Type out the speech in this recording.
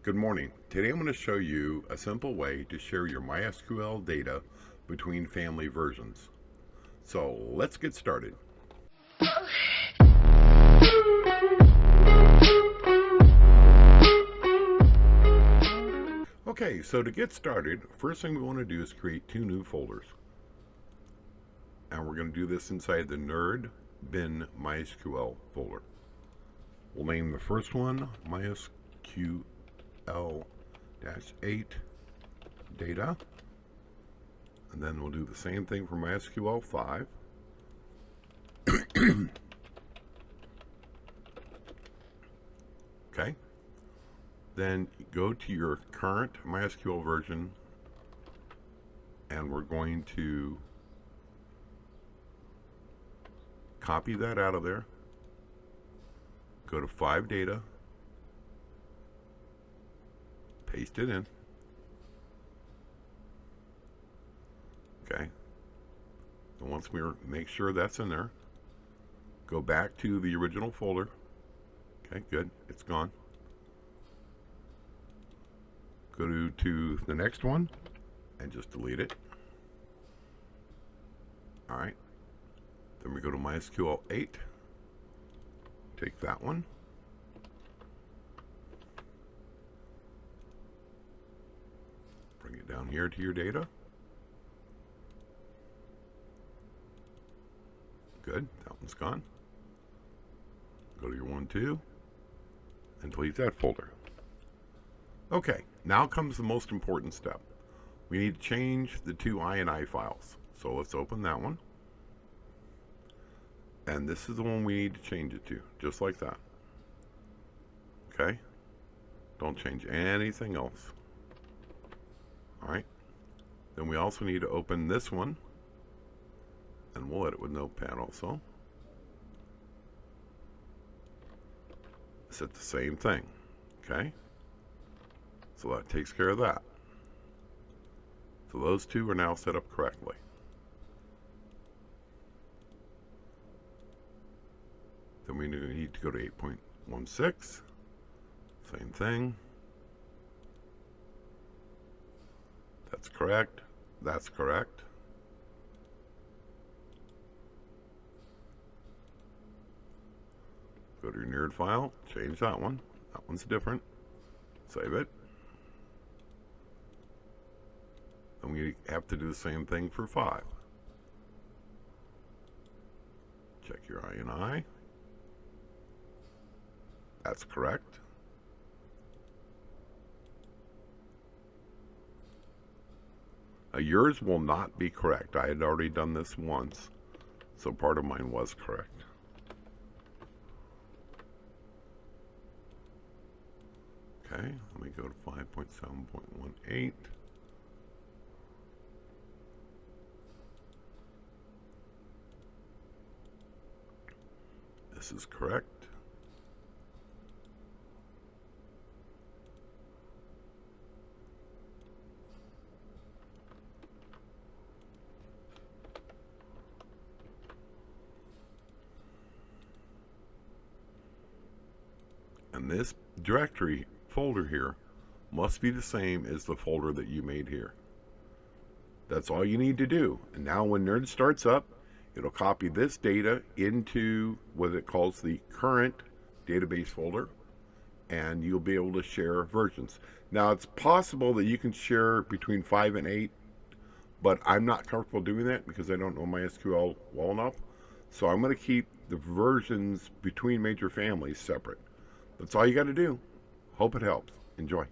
Good morning. Today I'm going to show you a simple way to share your MySQL data between family versions. So let's get started. Okay, so to get started, first thing we want to do is create two new folders. And we're going to do this inside the nerd bin MySQL folder. We'll name the first one MySQL -8 data, and then we'll do the same thing for MySQL 5. Okay, then go to your current MySQL version, and we're going to copy that out of there, go to 5 data, paste it in. Okay. And once we make sure that's in there, go back to the original folder. Okay, good. It's gone. Go to the next one and just delete it. All right. Then we go to MySQL 8. Take that one. Bring it down here to your data. Good, that one's gone. Go to your 1, 2, and delete that folder. Okay, now comes the most important step. We need to change the two INI files. So let's open that one. And this is the one we need to change it to, just like that. Okay? Don't change anything else. Alright, then we also need to open this one, and we'll edit with Notepad also. Set the same thing, okay? So that takes care of that. So those two are now set up correctly. Then we need to go to 8.16, same thing. That's correct. That's correct. Go to your nerd file, change that one. That one's different. Save it. And we have to do the same thing for 5. Check your INI. That's correct. Yours will not be correct. I had already done this once, so part of mine was correct. Okay, let me go to 5.7.18. This is correct. And this directory folder here must be the same as the folder that you made here. That's all you need to do. And now when Nerd starts up, it'll copy this data into what it calls the current database folder, and you'll be able to share versions. Now it's possible that you can share between 5 and 8, but I'm not comfortable doing that because I don't know MySQL well enough. So I'm going to keep the versions between major families separate. That's all you got to do. Hope it helps. Enjoy.